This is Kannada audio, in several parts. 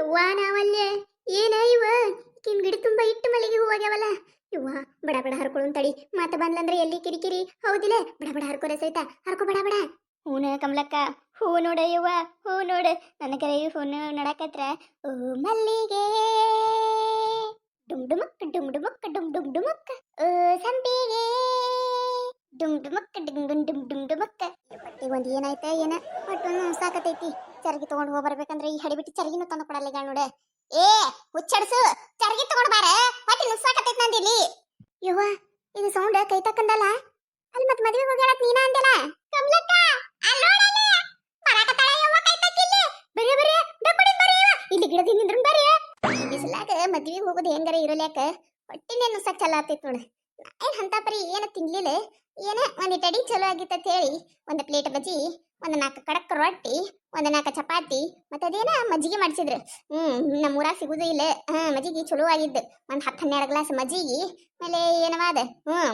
ಯವ್ವ ನಾವಲ್ಲೇ ಏನ ಇವ ಈಕಿನ್ ಗಿಡ ತುಂಬಾ ಇಟ್ಟು ಮಲ್ಲಿಗೆ ಹೂವಾಗ್ಯಾವಲ್ಲ. ಯವ್ವ ಬಡ ಬಡ ಹರ್ಕೊಳ್ಳೋನ್ ತಡಿ, ಮಾತ ಬಂದ್ಲಂದ್ರೆ ಎಲ್ಲಿ ಕಿರಿಕಿರಿ ಹೌದಿಲ್ಲ. ಬಡ ಬಡ ಹರ್ಕೋರೆ ಸಹಿತ ಹರ್ಕೊ ಬಡ ಬಡ. ಹೂನ ಕಮಲಕ್ಕ, ಹೂ ನೋಡ ಯವ್ವ, ಹೂ ನೋಡ. ನನ್ನ ಕರೆ ಹೂನ ನೋಡಕತ್ರ ಓ ಮಲ್ಲಿಗೆ ಡುಮ್ ಡುಮಕ್ ಡುಮ್ ಡುಮಕ್ ಡುಮ್ ಡುಮ್ ಡುಮಕ್, ಓ ಸಂಪಿಗೆ ಡುಮ್ ಡುಮಕ್ ಡುಮ್ ಡುಮ್ ಡುಮ್ ಡುಮ್ ಡುಮಕ್. ಹೊಟ್ಟಿಗೆ ಒಂದು ಏನಾಯ್ತ ಏನ ಹೊಟ್ಟೊಂದು ಸಾಕತೈತಿ. ಚರಗಿ ತಗೊಂಡು ಹೋಗಿ ಬರ್ಬೇಕಂದ್ರೆ ಈ ಹಡಿ ಬಿಟ್ಟು ಚರಗಿನೂ ತಂದು ಕೊಡಲ್ಲ ಈಗ ನೋಡ. ಏ ಹುಚ್ಚಡ್ಸು, ಚರಗಿ ತಗೊಂಡು ಬಾರ, ಹೊಟ್ಟೆ ನುಸಾಕತೈತಿ ನಂದಿಲ್ಲಿ. ಯವ್ವ ಇದು ಸೌಂಡ್ ಕೈ ತಕ್ಕಂದಲ್ಲ. ಅಲ್ಲಿ ಮತ್ತೆ ಮದುವೆ ಹೋಗ್ಯಾಳತ್ ನೀನ ಅಂದಲ್ಲ ಕಮಲಕ್ಕ. ಅಲ್ಲೋಡಲ್ಲ ಬರಾಕತ್ತಾಳ ಯವ್ವ ಕೈ ತಕ್ಕಿಲ್ಲಿ. ಬರಿ ಬರಿ ಡಬ್ಬಡಿ ಬರಿ ಇಲ್ಲಿ ಗಿಡದಿಂದ ನಿಂದ್ರನ್ ಬರಿ. ಈ ಬಿಸಿಲಾಗ ಮದುವೆ ಹೋಗೋದು ಹೆಂಗಾರ ಇರಲ್ಯಾಕ ಹೊಟ್ಟಿನೇ ನುಸಕ್ ಚಲ ಆಗ್ತೈತಿ ನೋಡ. ಏನ್ ಅಂತ ಪರಿ ಏನ ತಿನ್ಲಿಲ್ಲ, ಏನ ಒಂದಿಟ್ಟು ಅಡಿ ಚಲೋ ಆಗಿತ್ತ ಅಂತ ಹೇಳಿ ಒಂದು ಪ್ಲೇಟ್ ಬಜ್ಜಿ, ಒಂದು 4 ಕಡಕ್ ರೊಟ್ಟಿ, ಒಂದು 4 ಚಪಾತಿ, ಮತ್ತೆ ಅದೇನ ಮಜ್ಜಿಗೆ ಮಾಡಿಸಿದ್ರು. ನಮ್ಮೂರಾಗ ಸಿಗುದು ಇಲ್ಲ. ಮಜ್ಜಿಗೆ ಚಲೋ ಆಗಿದ್ದು. ಒಂದು 10-12 ಗ್ಲಾಸ್ ಮಜ್ಜಿಗೆ, ಆಮೇಲೆ ಏನವಾದ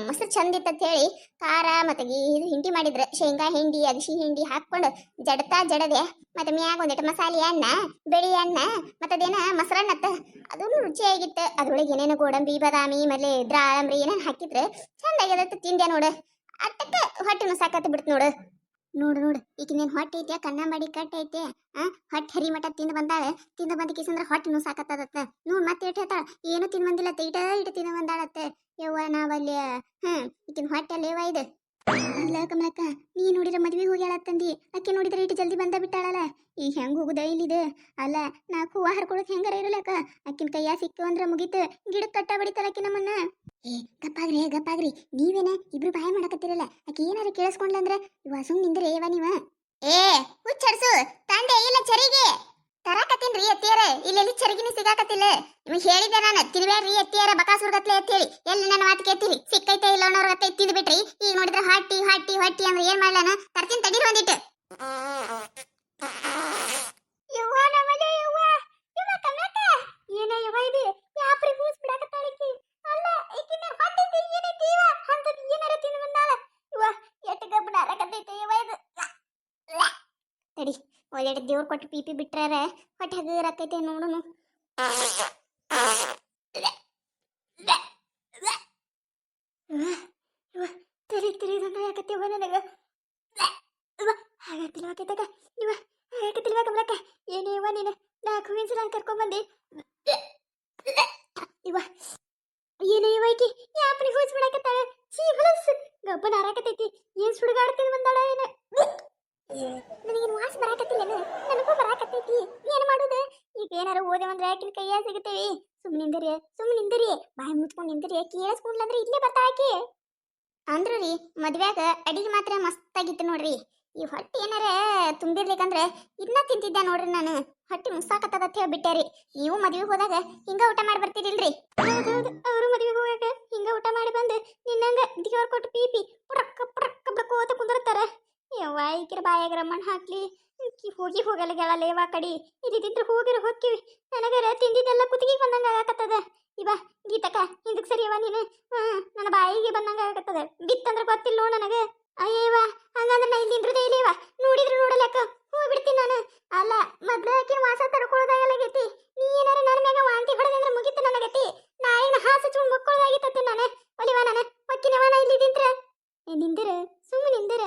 ಮೊಸರು ಚಂದ ಇತ್ತ ಅಂತ ಹೇಳಿ ಖಾರ ಮತ್ತೆ ಇದು ಹಿಂಡಿ ಮಾಡಿದ್ರು. ಶೇಂಗಾ ಹಿಂಡಿ, ಅಗಸಿ ಹಿಂಡಿ ಹಾಕೊಂಡು ಜಡತಾ ಜಡದೆ, ಮತ್ತೆ ಮ್ಯಾಗ ಒಂದಿಟ್ಟು ಮಸಾಲೆ ಅನ್ನ, ಬೆಳಿ ಅನ್ನ, ಮತ್ತೆ ಅದೇನ ಮೊಸರನ್ನತ್ತ. ಅದನ್ನು ರುಚಿಯಾಗಿತ್ತು. ಅದ್ರೊಳಗೆ ಏನೇನು ಗೋಡಂಬಿ, ಬಾದಾಮಿ, ಆಮೇಲೆ ದ್ರಾಳಂಬ್ರಿ ಏನೇನು ಹಾಕಿದ್ರೆ ಚಂದ ಆಗ್ಯದತ್ತ. ತಿಂದೆ ನೋಡು, ಅಟ್ಟಕ್ಕೆ ಹೊಟ್ಟೆನು ಸಾಕತ್ತ ಬಿಡ್ತು ನೋಡು. ನೋಡು ನೋಡು ಈಗ ನೀನ್ ಹೊಟ್ಟೆ ಐತೆ, ಕಣ್ಣ ಮಾಡಿ ಕಟ್ಟ ಐತೆ. ಹೊಟ್ಟೆ ಹರಿ ಮಠ ತಿಂದು ಬಂದಾಳೆ. ತಿಂದು ಬಂದ ಕಿಸಂದ್ರ ಹೊಟ್ಟೆನು ಸಾಕತ್ತದತ್ತ. ನೋಡ್ ಮತ್ತೆ ಇಟ್ಟು ಹೇಳ್ತಾಳ ಏನು ತಿಂದು ಬಂದಿಲ್ಲ, ಇಟ್ಟು ತಿಂದು ಬಂದಾಳತ್ತೆ. ಯವ್ವ ನಾವಲ್ಲಿ ಈಕಿನ ಹೊಟ್ಟೆ ಅಲ್ಲೇವ ಇದು. ಅಲ್ಲ ಕಮಲಕ್ಕ, ನೀ ನೋಡಿದ್ರೆ ಮದ್ವೆ ಹೋಗ್ಯಾಳತ್ತಂದಿ, ಅಕ್ಕಿ ನೋಡಿದ್ರೆ ಇಟ್ಟು ಜಲ್ದಿ ಬಂದ ಬಿಟ್ಟಾಳಲ್ಲ. ಈಗ ಹೆಂಗ್ ಹೋಗುದ ಇಲ್ಲಿದೆ. ಅಲ್ಲ 4 ಹೂವ ಹರ್ಕೊಳಕ್ ಹೆಂಗಾರ ಇರಲಕ್ಕ. ಅಕ್ಕಿನ ಕೈಯ ಸಿಕ್ಕು ಅಂದ್ರ ಮುಗೀತು, ಗಿಡಕ್ಕೆ ಕಟ್ಟ ಬಡಿತಾಳ ಅಕ್ಕಿ ನಮ್ಮನ್ನ. ಏ ಗಪ್ಪಾಗ್ರಿ ನೀವೇನ ಇಬ್ರು ಬಾಯ ಮಾಡಕತ್ತಿರಲ್ಲ. ಅಕ್ಕಿ ಏನಾರ ಕೇಳಿಸ್ಕೊಂಡ್ಲಂದ್ರ ಇವ ಸುಮ್ ನಿಂದ್ರೆ ಏವ ನೀವ. ಏ ಹುಚ್ಚಡ್ಸು, ತಂದೆ ಇಲ್ಲ ಚರಿಗೆ ತರಾಕತ್ತೀನ್ರಿ ಎತ್ತಿಯರ. ಇಲ್ಲೆಲ್ಲಿ ಚರಿಗಿನಿ ಸಿಗಾಕತ್ತಿಲ್ಲ. ನಿಮಗೆ ಹೇಳಿದ್ದೆ ನಾನು ತಿನ್ಬೇಡ್ರಿ ಎತ್ತಿಯರ ಬಕಾಸುರ್ಗತ್ಲೆ ಅಂತ ಹೇಳಿ. ಎಲ್ಲಿ ನನ್ನ ಮಾತು ಕೇಳ್ತೀರಿ? ಸಿಕ್ಕೈತೆ ಇಲ್ಲ ಅನ್ನೋರ್ ಗತ್ತೆ ತಿಂದು ಬಿಟ್ರಿ. ಈಗ ನೋಡಿದ್ರೆ ಹೊಟ್ಟಿ ಹೊಟ್ಟಿ ಹೊಟ್ಟಿ ಅಂದ್ರೆ ಏನ್ ಮಾಡ್ಲಾನ? ತರ್ತೀನಿ ತಡೀರಿ ಒಂದಿಟ್ಟು. ಯವ್ವ ನಮ್ಮನೆ ಯವ್ವ, ಯವ್ವ ಕಮಲಕ್ಕ ಏನ ಯವ್ವ ಇದು? ಯಾಪ್ರಿ ಮೂಸ್ ಬಿಡಾಕತ್ತಾಳಿಕಿ. ಅಲ್ಲ ಈಕಿನ ಹೊಟ್ಟೆ ಏನೈತಿ ಇವ? ಅಂತದ್ ಏನಾರ ತಿಂದು ಬಂದಾಳ. ಯವ್ವ ಎಟ್ಟು ಗಬ್ಬನ ಅರಕತ್ತೈತೆ ಯವ್ವ ಇದು. ತಡಿ ಒಳ್ಳೆಡೆ ದೇವ್ರ ಕೊಟ್ಟು ಪೀಪಿ ಬಿಟ್ರಾರ ಹೊಟ್ಟೆ ಹಗರಾಕೈತೆ ನೋಡುನು. ತರಿ ತರಿ ಯಾಕತ್ತೇವ ನನಗ ಹಾಗತ್ತಿಲ್ವಾಕೈತಾಗ. ಇವ ಹಾಗತ್ತಿಲ್ವಾ ಕಮಲಕ್ಕ? ಏನೇವ ನೀನು 4 ಹೂವಿನ ಸಲ ಕರ್ಕೊಂಬಂದಿ. ಇವ ಏನೇ ಇವ ಈಕಿ ಯಾಪ್ರಿ ಹೂಸ್ ಬಿಡಾಕತ್ತಾಳ. ಚೀ ಹೊಲಸ್ ಗಬ್ಬನ ಹಾರಾಕತೈತಿ. ಏನ್ ಸುಡುಗಾಡ್ತೀನಿ ಬಂದಾಳ ಏನ? ನನಗೇನು ವಾಸ ಬರಾಕತ್ತಿಲ್ಲೇನು? ನನಗೂ ಬರಾಕತ್ತೈತಿ. ಏನು ಮಾಡೋದು? ಈಗ ಏನಾರು ಓದೇವಂದ್ರೆ ಆಕಿನ ಕೈಯಾಗ ಸಿಗುತ್ತೇವಿ. ಸುಮ್ಮನಿಂದರಿ ಬಾಯಿ ಮುಚ್ಕೊಂಡು ನಿಂದರಿ. ಕೇಳಿಸ್ಕೊಂಡ್ಲಂದ್ರೆ ಇಲ್ಲೇ ಬರ್ತಾಕಿ ಅಂದ್ರು ರೀ. ಮದ್ವ್ಯಾಗ ಅಡಿಗೆ ಮಾತ್ರ ಮಸ್ತಾಗಿತ್ತು ನೋಡ್ರಿ. ಈ ಹೊಟ್ಟೆ ಏನಾರ ತುಂಬಿರ್ಲಿಕ್ಕಂದ್ರೆ ಇನ್ನ ತಿಂತಿದ್ದೆ ನೋಡ್ರಿ ನಾನು. ಹೊಟ್ಟೆ ಮುಸಾಕತ್ತದ ಹೇಳಿ ಬಿಟ್ಟೇರಿ. ನೀವು ಮದ್ವೆಗೆ ಹೋದಾಗ ಹಿಂಗ ಊಟ ಮಾಡಿ ಬರ್ತೀರಿಲ್ರಿ? ಹೌದೌದು, ಅವರು ಮದ್ವೆಗೆ ಹೋಗಾಗ ಹಿಂಗ ಊಟ ಮಾಡಿ ಬಂದು ನಿನ್ನಂಗ ದೇವ್ರ ಕೊಟ್ಟು ಪೀಪಿ ಪುಡಕ್ಕ ಪುಡಕ್ಕ ಬಡ್ಕೋತ ಕುಂದಿರ್ತಾರ. ಯವ್ವ ಈಕಿರ ಬಾಯಾಗರ ಮಣ್ಣು ಹಾಕ್ಲಿ. ಹೋಗಲ್ಲ ಗೆಳಲೇವ ಕಡಿ. ಇದಿದ್ರೆ ಹೋಗಿರ ಹೋಗ್ತೀವಿ. ನನಗರ ತಿಂದಿದ್ದೆಲ್ಲ ಕುತ್ತಿಗೆ ಬಂದಂಗ ಆಗಕತ್ತದ. ಇವ ಗೀತಕ್ಕ ಹಿಂದಕ್ಕೆ ಸರಿಯವ ನೀನು. ನನ್ನ ಬಾಯಿಗೆ ಬಂದಂಗ ಆಗಕತ್ತದ. ಬಿತ್ತಂದ್ರೆ ಗೊತ್ತಿಲ್ಲ ನೋಡು ನನಗೆ. ಅಯ್ಯವ ಹಂಗಂದ್ರೆ ನಾ ಇಲ್ಲಿ ನಿಂದ್ರದೇ ಇಲ್ಲವ. ನೋಡಿದ್ರು ನೋಡಲಕ್ಕ ಹೋಗ್ಬಿಡ್ತೀನಿ ನಾನು. ಅಲ್ಲ ಮೊದ್ಲು ಆಕಿ ವಾಸ ತಡ್ಕೊಳ್ಳೋದಾಗಲಾಗೈತಿ. ನೀ ಏನಾರ ನನ್ನ ಮ್ಯಾಗ ವಾಂತಿ ಹೊಡೆದಂದ್ರೆ ಮುಗಿತು ನನಗತಿ. ನಾಯಿನ ಹಾಸ ಚುಂಡ್ ಮಕ್ಕಳದಾಗಿತ್ತತಿ ನಾನು. ಒಲಿವ ನಾನು ಒಕ್ಕಿನವನ ಇಲ್ಲಿ ನಿಂದಿರ ಸುಮ್ಮನೆ ನಿಂದಿರ.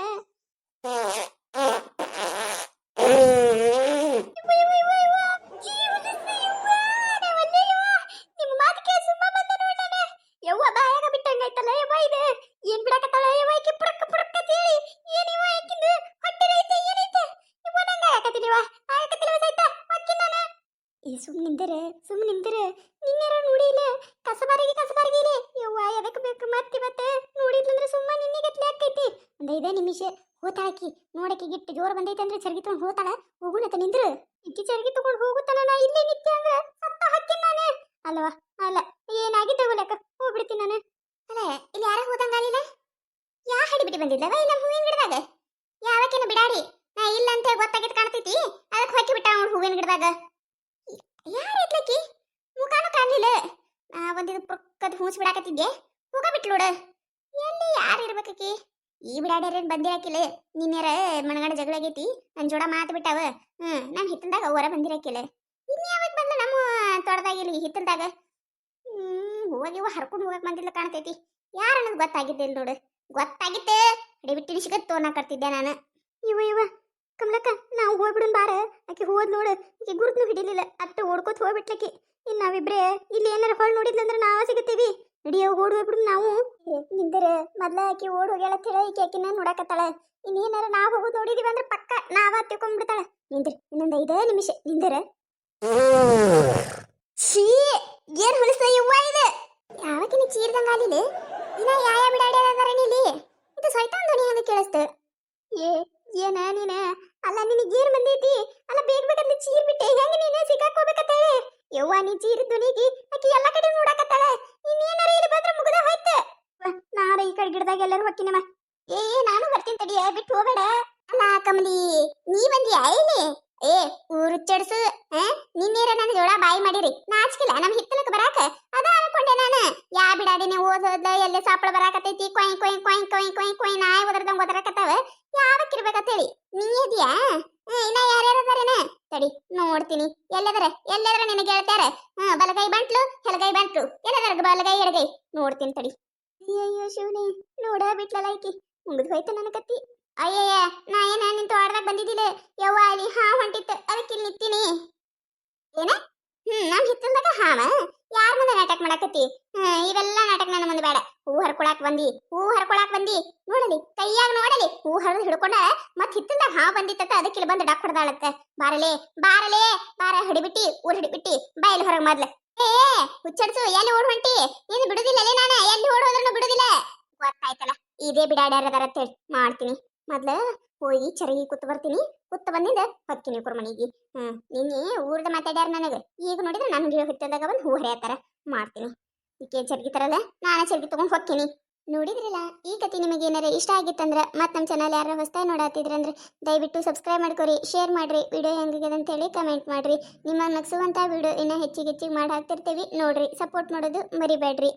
ನಿಮ್ಮ ಮಾತು ಕೇಳಿ ಸುಮ್ಮ ಬಂದ ನೋಡ ನಾನು. ಯವ್ವ ಬಾಯಾಗ ಬಿಟ್ಟಂಗಾಯ್ತಲ್ಲ ಯವ್ವ ಇದು. ಏನ್ ಬಿಡಾಕತ್ತಾಳ ಯವ್ವ ಈಕಿ ಪುಡಕ್ಕ ಪುಡಕ್ಕ ತೇಳಿ. ಏನಿವ ಆಕಿಂದು ಹೊಟ್ಟೆ ಐತೆ ಏನೈತೆ? ಯವ್ವ ನಂಗ ಆಗಕತ್ತಿಲ್ವ ಸಹಿತ ಒಕ್ಕಿ ನಾನು. ಈ ಸುಮ್ಮನಿಂದರೆ ನಿನ್ನೆರ ನೋಡಿಲ್ಲ. ಕಸಬಾರಿಗೆ ಇಲ್ಲ. ಯವ್ವ ಎದಕ್ಕೆ ಬೇಕು ಮತ್ತೆ ನೋಡಿದ್ಲಂದ್ರೆ ಸುಮ್ಮ ನಿನ್ನೆಗತ್ಲೆ ಆಕೈತಿ. ಒಂದು 5 ನಿಮಿಷ ಹೋತಾಕಿ ನೋಡಕ್ಕೆ ಗಿಟ್ಟು ಜೋರ ಬಂದೈತೆ ಅಂದ್ರೆ ಚರ್ಗಿ ತಗೊಂಡು ಹೋತಾಳ. ಹೋಗುನತ ನಿಂದ್ರು. ಇಕ್ಕಿ ಚರ್ಗಿ ತಗೊಂಡು ಹೋಗುತ್ತಾನ. ನಾ ಇಲ್ಲೇ ನಿತ್ಯ ಅಂದ್ರೆ ಸತ್ತ ಹಾಕಿನ ನಾನು ಅಲ್ವಾ? ಅಲ್ಲ ಏನಾಗಿದ್ದ ಹೋಲಕ್ಕ ಹೋಗ್ಬಿಡ್ತೀನಿ ನಾನು. ಅಲ್ಲ ಇಲ್ಲಿ ಯಾರ ಹೋದಂಗಾಲಿಲ್ಲ? ಯಾ ಹಡಿ ಬಿಟ್ಟು ಬಂದಿದ್ದವ ಇಲ್ಲ ಹೂವಿನ ಗಿಡದಾಗ? ಯಾವಕ್ಕೇನು ಬಿಡಾಡಿ ನಾ ಇಲ್ಲ ಅಂತ ಗೊತ್ತಾಗಿದ್ದು ಕಾಣ್ತೈತಿ. ಅದಕ್ಕೆ ಹೊಕ್ಕಿ ಬಿಟ್ಟ ಅವ್ನು ಹೂವಿನ ಗಿಡದಾಗ. ಯಾರ ಇದ್ಲಕ್ಕಿ? ಮುಖಾನು ಕಾಣಲಿಲ್ಲ. ಒಂದಿದು ಪುಕ್ಕದ ಹೂಸ್ ಬಿಡಾಕತ್ತಿದ್ದೆ. ಹೋಗ ಬಿಟ್ಲೋಡ. ಎಲ್ಲಿ ಯಾರು ಇರ್ಬೇಕಿ? ಈ ಬಿಡಾಡ್ಯಾರೇನು ಬಂದಿರಾಕಿಲ್ಲ. ನಿನ್ನೆರ ಮನಗಂಡ ಜಗಳ ಆಗೈತಿ. ನನ್ನ ಜೋಡ ಮಾತು ಬಿಟ್ಟಾವ. ನಾನು ಹಿತ್ತಂದಾಗ ಹೊರ ಬಂದಿರಾಕಿಲ್ಲ. ಇನ್ಯಾವಾಗ ಬಂದ ನಮ್ಮ ತೋಟದಾಗ ಇಲ್ಲಿ ಹಿತ್ತಲ್ದಾಗ ಹೋಗಿ ಹರ್ಕೊಂಡು ಹೋಗಕ್ ಬಂದಿಲ್ಲ ಕಾಣ್ತೈತಿ ಯಾರ ಅನ್ನೋದು ಗೊತ್ತಾಗಿದ್ದಿಲ್ಲ ನೋಡು ಗೊತ್ತಾಗಿತ್ತೆ ಬಿಟ್ಟಿನಿ ಸಿಗತ್ತು ಅನ್ನಕರ್ತಿದ್ದೆ ನಾನು ಇವ ಕಮಲಕ್ಕ ನಾವು ಹೋಗ್ಬಿಡನ್ ಬಾರ ಆಕೆ ಹೋದ್ ನೋಡು ಆಕೆ ಗುರುತ್ನು ಹಿಡಿಲಿಲ್ಲ ಅಟ್ಟು ಓಡ್ಕೋತ ಹೋಗ್ಬಿಟ್ಲಕ್ಕೆ ಇನ್ನು ನಾವಿಬ್ರೇ ಇಲ್ಲಿ ಏನಾರ ಹೊಳ್ ನೋಡಿದ್ಲಂದ್ರೆ ನಾವ ಸಿಗತ್ತೀವಿ ನಡಿಯೋ ಓಡ್ ಹೋಗ್ಬಿಡು ನಾವು ನಿಂದರ ಮೊದ್ಲ ಆಕೆ ಓಡ್ ಹೋಗ್ಯಾಳ ತಿಳ ಈಕೆ ಆಕಿನ ನೋಡಕತ್ತಾಳ ಇನ್ನೇನಾರ ನಾವು ಹೋಗೋದು ನೋಡಿದೀವಿ ಅಂದ್ರೆ ಪಕ್ಕ ನಾವ ತಿಳ್ಕೊಂಡ್ಬಿಡ್ತಾಳ ನಿಂದ್ರ ಇನ್ನೊಂದು 5 ನಿಮಿಷ ನಿಂದರ ಛೀ ಏನ್ ಹೊಲಸ ಯವ್ವ ಇದು ಯಾವಕಿನ ಚೀರ್ದಂಗ ಆಲಿಲ್ಲ ಇನ್ನ ಯಾಯ ಬಿಡಾಡ್ಯಾರ ಇಲ್ಲಿ ಇದು ಸೈತಾನ್ ಧ್ವನಿ ಹಂಗ ಕೇಳಿಸ್ತ ಏನ ನೀನ ಅಲ್ಲ ನಿನಗೆ ಏನ್ ಬಂದೈತಿ ಅಲ್ಲ ಬೇಗ ಬೇಕಂತ ಚೀರ್ ಬಿಟ್ಟೆ ಹೆಂಗ ನೀನ ಸಿಕ್ಕಾಕೋಬೇಕತ್ತ ಯವ್ವ ನೀ ಚೀರ್ ಧ್ವನಿಗಿ ಆಕಿ ಎಲ್ಲ ಕಡೆ ನೋಡಕತ್ತಾಳ ಇನ್ನೇನಾರ ಇಲ್ಲಿ ಬಂದ್ರೆ ಮುಗಿದ ಹೋಯ್ತು ನಾರ ಈ ಕಡೆ ಗಿಡದಾಗ ಎಲ್ಲರೂ ಹೊಕ್ಕಿನಮ್ಮ ನಾನು ಬರ್ತೀನಿ ತಡಿಯ ಬಿಟ್ಟು ಹೋಗಬೇಡ ಅಲ್ಲ ಕಮಲಿ ನೀ ಬಂದಿಯಾ ಇಲ್ಲಿ ಊರು ಚಡ್ಸು ನಿನ್ನೇರ ನನ್ನ ಜೋಳ ಬಾಯಿ ಮಾಡಿರಿ ನಾಚಿಕಿಲ್ಲ ನಮ್ ಹಿತ್ತಲಕ್ಕೆ ಬರಾಕ ಅದ ಅನ್ಕೊಂಡೆ ನಾನು ಯಾ ಬಿಡಾಡಿನೇ ಓದೋದ ಎಲ್ಲೇ ಸಾಪಳ ಬರಾಕತೈತಿ ಕೊಯ್ ಕೊಯ್ ಕೊಯ್ ಕೊಯ್ ಕೊಯ್ ಕೊಯ್ ನಾಯಿ ಒದರ್ದಂಗ ಒದರಾಕತ್ತಾವ ಯಾವಕ್ಕಿರ್ಬೇಕಂತ ಹೇಳಿ ನೀ ಇದೆಯಾ ಇನ್ನ ಯಾರ್ಯಾರದಾರೇನ ತಡಿ ನೋಡ್ತೀನಿ ಎಲ್ಲದರ ನಿನಗೆ ಹೇಳ್ತಾರ ಬಲಗೈ ಬಂಟ್ಲು ಎಡಗೈ ಬಂಟ್ಲು ಎಲ್ಲದರ ಬಲಗೈ ಎಡಗೈ ನೋಡ್ತೀನಿ ತಡಿ ಅಯ್ಯಯ್ಯೋ ಶಿವನೇ ನೋಡ ಬಿಟ್ಲಲ್ಲ ಈಕಿ ಮುಗಿದ್ ಹೋಯ್ತು ನನ್ನ ಕತ್ತಿ ಅಯ್ಯಯ್ಯ ನಾ ಏನ ನಿಂತು ಆಡ್ದಾಗ ಬಂದಿದ್ದಿಲ್ಲ ಯವ್ವ ಅಲ್ಲಿ ಹೊಂಟಿತ್ತು ಅದಕ್ಕೆ ಇಲ್ಲಿ ನಿಂತೀನಿ ಏನ ನಮ್ ಹಿತ್ತಲ್ದಾಗ ಹಾವ ಯಾರ ಮುಂದೆ ನಾಟಕ ಮಾಡಕತ್ತಿ ಇವೆಲ್ಲ ನಾಟಕ ನನ್ನ ಮುಂದೆ ಬೇಡ ಹೂ ಹರ್ಕೊಳಾಕ್ ಬಂದಿ ನೋಡಲಿ ಕೈಯಾಗ ನೋಡಲಿ ಹೂ ಹರಿದು ಹಿಡ್ಕೊಂಡ ಮತ್ ಹಿತ್ತಲ್ದಾಗ ಹಾವ ಬಂದಿತ್ತ ಅದಕ್ಕೆ ಇಲ್ಲಿ ಬಂದು ಡಾಕ್ ಹೊಡೆದಾಳತ್ತ ಬಾರಲೇ ಬಾರ ಹಿಡಿಬಿಟ್ಟಿ ಊರ್ ಹಿಡಿಬಿಟ್ಟಿ ಬಾಯಲ್ಲಿ ಹೊರಗೆ ಮೊದ್ಲ ಹುಚ್ಚಡ್ಸು ಎಲ್ಲಿ ಓಡ್ ಹೊಂಟಿ ಏನು ಬಿಡುದಿಲ್ಲ ನಾನು ಎಲ್ಲಿ ಓಡ್ ಹೋದ್ರೂ ಬಿಡುದಿಲ್ಲ ಗೊತ್ತಾಯ್ತಲ್ಲ ಇದೇ ಬಿಡಾಡ್ಯಾರದಾರ ಅಂತೇಳಿ ಮಾಡ್ತೀನಿ ಮೊದ್ಲ ಹೋಗಿ ಚರಗಿ ಕೂತ್ ಬರ್ತೀನಿ ಕೂತ್ ಬಂದಿಂದ ಹೊಕ್ಕಿನಿ ಕುರ್ಮನಿಗೆ ನಿನ್ನೆ ಊರ್ದ ಮಾತಾಡ್ಯಾರ ನನಗ ಈಗ ನೋಡಿದ್ರೆ ನನ್ಗೆ ಹಿತ್ತದಾಗ ಬಂದು ಹೂ ಹರಿಯತ್ತಾರ ಮಾಡ್ತೀನಿ ಈಕೆ ಚರ್ಗಿ ತರಲ್ಲ ನಾನೇ ಚರ್ಗಿ ತಗೊಂಡ್ ಹೊಕ್ಕಿನಿ ನೋಡಿದ್ರಲ್ಲ ಈ ಕತೆ ನಿಮಗೆ ಏನಾರ ಇಷ್ಟ ಆಗಿತ್ತಂದ್ರೆ ಮತ್ತೆ ನಮ್ಮ ಚಾನಲ್ ಯಾರು ಹೊಸದಾಗಿ ನೋಡತ್ತಿದ್ರಂದ್ರೆ ದಯವಿಟ್ಟು ಸಬ್ಸ್ಕ್ರೈಬ್ ಮಾಡ್ಕೊರಿ ಶೇರ್ ಮಾಡ್ರಿ ವಿಡಿಯೋ ಹೆಂಗಿದೆ ಅಂತ ಹೇಳಿ ಕಮೆಂಟ್ ಮಾಡ್ರಿ ನಿಮ್ಮ ನಗಿಸುವಂತ ವಿಡಿಯೋ ಇನ್ನೂ ಹೆಚ್ಚಿಗೆ ಮಾಡಿ ಹಾಕ್ತಿರ್ತೀವಿ ನೋಡ್ರಿ ಸಪೋರ್ಟ್ ಮಾಡೋದು ಮರಿಬೇಡ್ರಿ